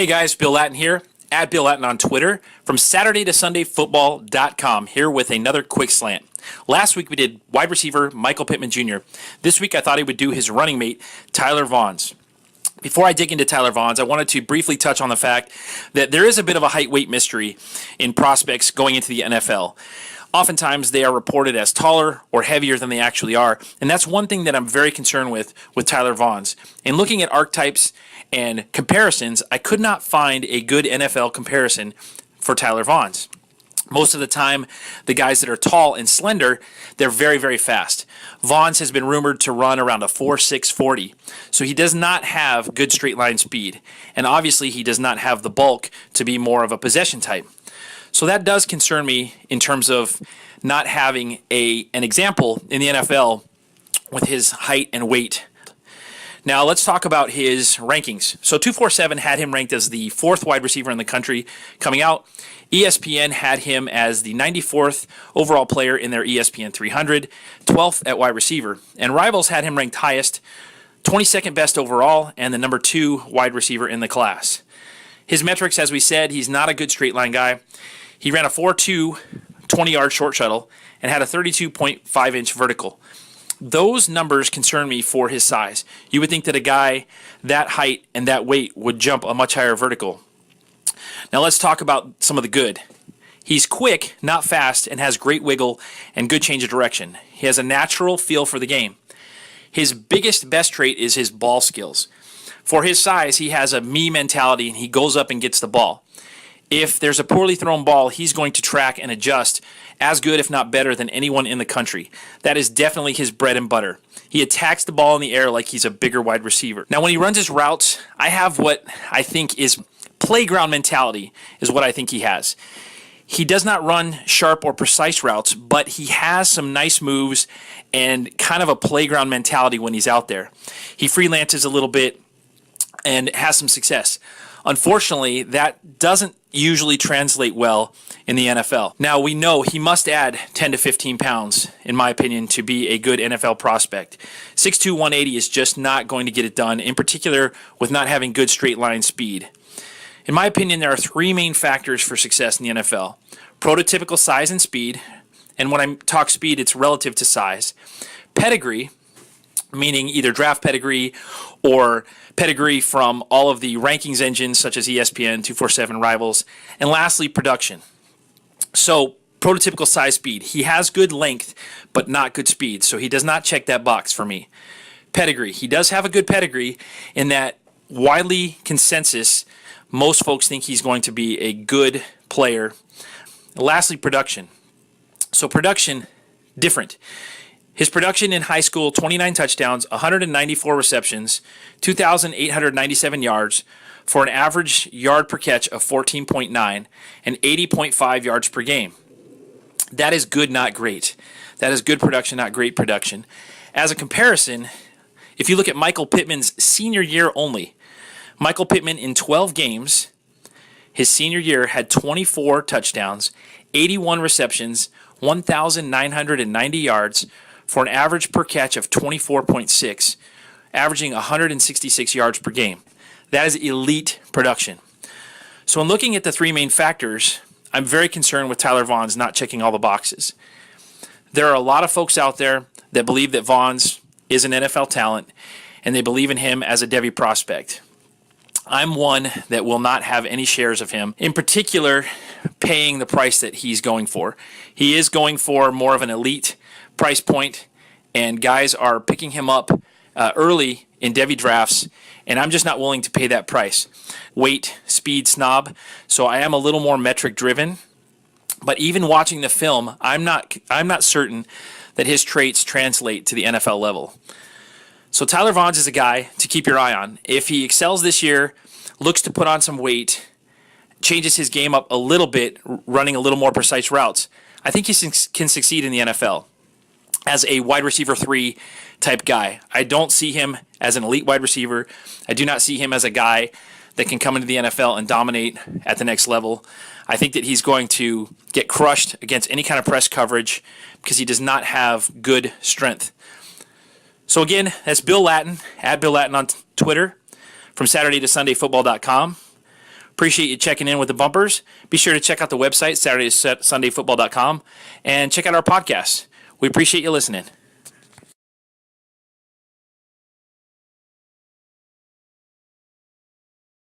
Hey guys, Bill Latin here, at Bill Latin on Twitter, from Saturday2SundayFootball.com, here with another quick slant. Last week we did wide receiver Michael Pittman Jr. This week I thought he would do his running mate, Tyler Vaughns. Before I dig into Tyler Vaughns, I wanted to briefly touch on the fact that there is a bit of a height-weight mystery in prospects going into the NFL. Oftentimes they are reported as taller or heavier than they actually are, and that's one thing that I'm very concerned with Tyler Vaughns. In looking at archetypes and comparisons, I could not find a good NFL comparison for Tyler Vaughns. Most of the time, the guys that are tall and slender, they're very, very fast. Vaughns has been rumored to run around a 4.6 40, so he does not have good straight line speed, and obviously he does not have the bulk to be more of a possession type. So that does concern me in terms of not having an example in the NFL with his height and weight. Now let's talk about his rankings. So 247 had him ranked as the 4th wide receiver in the country coming out. ESPN had him as the 94th overall player in their ESPN 300, 12th at wide receiver. And Rivals had him ranked highest, 22nd best overall, and the number 2 wide receiver in the class. His metrics, as we said, he's not a good straight line guy. He ran a 4.2 20-yard short shuttle and had a 32.5-inch vertical. Those numbers concern me for his size. You would think that a guy that height and that weight would jump a much higher vertical. Now let's talk about some of the good. He's quick, not fast, and has great wiggle and good change of direction. He has a natural feel for the game. His best trait is his ball skills. For his size, he has a me mentality and he goes up and gets the ball. If there's a poorly thrown ball, he's going to track and adjust as good, if not better, than anyone in the country. That is definitely his bread and butter. He attacks the ball in the air like he's a bigger wide receiver. Now, when he runs his routes, I have what I think is playground mentality, is what I think he has. He does not run sharp or precise routes, but he has some nice moves and kind of a playground mentality when he's out there. He freelances a little bit and has some success. Unfortunately, that doesn't usually translate well in the NFL. Now, we know he must add 10 to 15 pounds, in my opinion, to be a good NFL prospect. 6'2", 180 is just not going to get it done, in particular with not having good straight line speed. In my opinion, there are 3 main factors for success in the NFL. Prototypical size and speed, and when I talk speed, it's relative to size. Pedigree, meaning either draft pedigree or pedigree from all of the rankings engines such as ESPN, 247, Rivals, and lastly, production. So, prototypical size, speed. He has good length, but not good speed, so he does not check that box for me. Pedigree. He does have a good pedigree in that widely consensus, most folks think he's going to be a good player. Lastly, production. So, production, different. His production in high school, 29 touchdowns, 194 receptions, 2,897 yards for an average yard per catch of 14.9 and 80.5 yards per game. That is good, not great. That is good production, not great production. As a comparison, if you look at Michael Pittman's senior year only, Michael Pittman in 12 games, his senior year had 24 touchdowns, 81 receptions, 1,990 yards, for an average per catch of 24.6, averaging 166 yards per game. That is elite production. So in looking at the 3 main factors, I'm very concerned with Tyler Vaughns not checking all the boxes. There are a lot of folks out there that believe that Vaughns is an NFL talent, and they believe in him as a Devy prospect. I'm one that will not have any shares of him, in particular paying the price that he's going for. He is going for more of an elite price point, and guys are picking him up early in Devy drafts, and I'm just not willing to pay that price. Weight, speed snob, so I am a little more metric driven, but even watching the film, I'm not certain that his traits translate to the NFL level. So Tyler Vaughns is a guy to keep your eye on. If he excels this year, looks to put on some weight, changes his game up a little bit, running a little more precise routes, I think he can succeed in the NFL as a wide receiver 3 type guy. I don't see him as an elite wide receiver. I do not see him as a guy that can come into the NFL and dominate at the next level. I think that he's going to get crushed against any kind of press coverage because he does not have good strength. So again, that's Bill Latin, at Bill Latin on Twitter, from Saturday2SundayFootball.com. Appreciate you checking in with the bumpers. Be sure to check out the website, Saturday2Sundayfootball.com, and check out our podcast. We appreciate you listening.